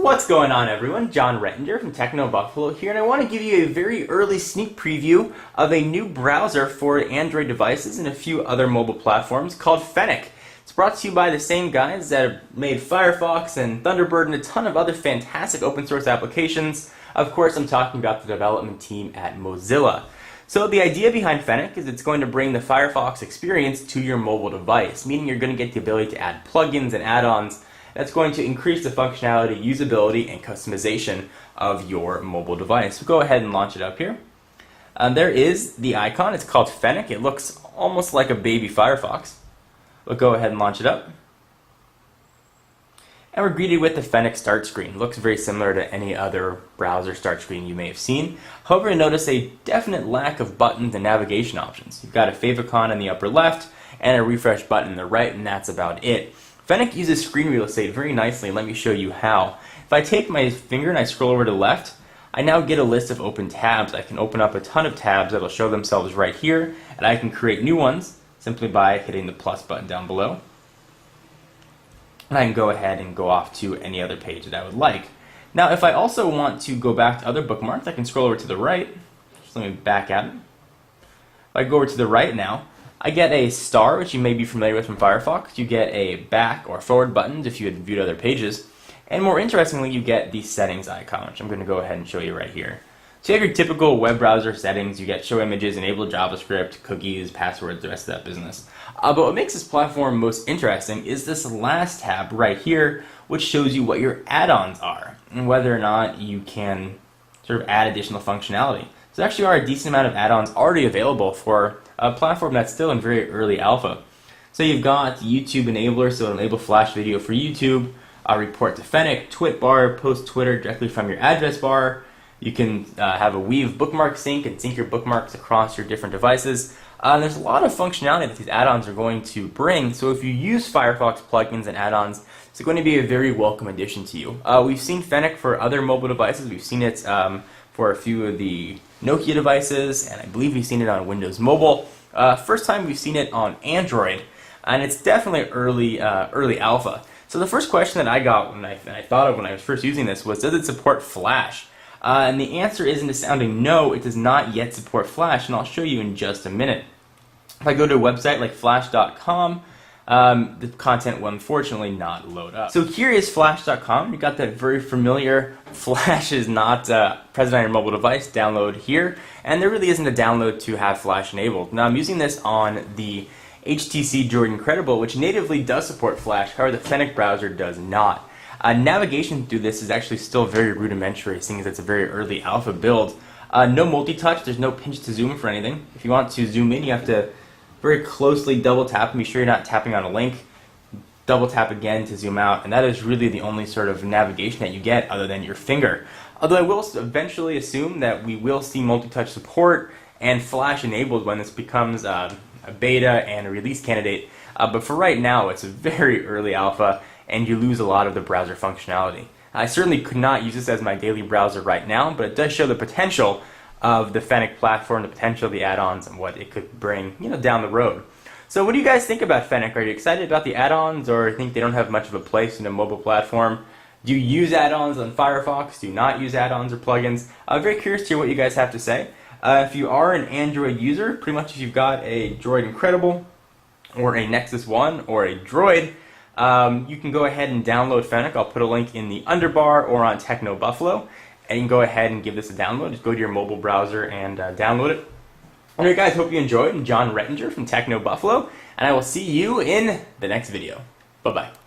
What's going on, everyone? John Rettinger from Techno Buffalo here, and I want to give you a very early sneak preview of a new browser for Android devices and a few other mobile platforms called Fennec. It's brought to you by the same guys that have made Firefox and Thunderbird and a ton of other fantastic open source applications. Of course, I'm talking about the development team at Mozilla. So the idea behind Fennec is it's going to bring the Firefox experience to your mobile device, meaning you're going to get the ability to add plugins and add-ons. That's going to increase the functionality, usability, and customization of your mobile device. So go ahead and launch it up here. There is the icon. It's called Fennec. It looks almost like a baby Firefox. We'll go ahead and launch it up. And we're greeted with the Fennec start screen. It looks very similar to any other browser start screen you may have seen. However, you notice a definite lack of buttons and navigation options. You've got a favicon in the upper left and a refresh button in the right, and that's about it. Fennec uses screen real estate very nicely, and let me show you how. If I take my finger and I scroll over to the left, I now get a list of open tabs. I can open up a ton of tabs that will show themselves right here, and I can create new ones simply by hitting the plus button down below. And I can go ahead and go off to any other page that I would like. Now, if I also want to go back to other bookmarks, I can scroll over to the right. Just let me back at it. If I go over to the right now, I get a star, which you may be familiar with from Firefox. You get a back or forward buttons if you had viewed other pages. And more interestingly, you get the settings icon, which I'm going to go ahead and show you right here. So you have your typical web browser settings. You get show images, enable JavaScript, cookies, passwords, the rest of that business. But what makes this platform most interesting is this last tab right here, which shows you what your add-ons are and whether or not you can sort of add additional functionality. So there actually are a decent amount of add-ons already available for a platform that's still in very early alpha. So you've got YouTube enabler, so it'll enable flash video for YouTube, report to Fennec, Twitbar, post Twitter directly from your address bar. You can have a Weave bookmark sync and sync your bookmarks across your different devices. There's a lot of functionality that these add-ons are going to bring, so if you use Firefox plugins and add-ons, it's going to be a very welcome addition to you. We've seen Fennec for other mobile devices. We've seen it for a few of the Nokia devices, and I believe we've seen it on Windows Mobile. First time we've seen it on Android, and it's definitely early alpha. So the first question that I got when I thought of when I was first using this was, does it support Flash? And the answer is, in a sounding no, it does not yet support Flash, and I'll show you in just a minute. If I go to a website like flash.com, the content will unfortunately not load up. So here is flash.com. You got that very familiar Flash is not present on your mobile device. Download here, and there really isn't a download to have Flash enabled. Now I'm using this on the HTC Droid Incredible, which natively does support Flash. However, the Fennec browser does not. Navigation through this is actually still very rudimentary, seeing as it's a very early alpha build. No multi-touch. There's no pinch to zoom for anything. If you want to zoom in, you have to very closely double tap and be sure you're not tapping on a link. Double tap again to zoom out, and that is really the only sort of navigation that you get other than your finger. Although I will eventually assume that we will see multi-touch support and Flash enabled when this becomes a beta and a release candidate. But for right now, it's a very early alpha, and you lose a lot of the browser functionality. I certainly could not use this as my daily browser right now, but it does show the potential of the Fennec platform, the potential of the add-ons, and what it could bring, down the road. So what do you guys think about Fennec? Are you excited about the add-ons, or think they don't have much of a place in a mobile platform? Do you use add-ons on Firefox? Do you not use add-ons or plugins? I'm very curious to hear what you guys have to say. If you are an Android user, pretty much if you've got a Droid Incredible, or a Nexus One, or a Droid, you can go ahead and download Fennec. I'll put a link in the underbar or on Techno Buffalo, and you can go ahead and give this a download. Just go to your mobile browser and download it. Alright guys, hope you enjoyed. I'm John Rettinger from Techno Buffalo, and I will see you in the next video. Bye-bye.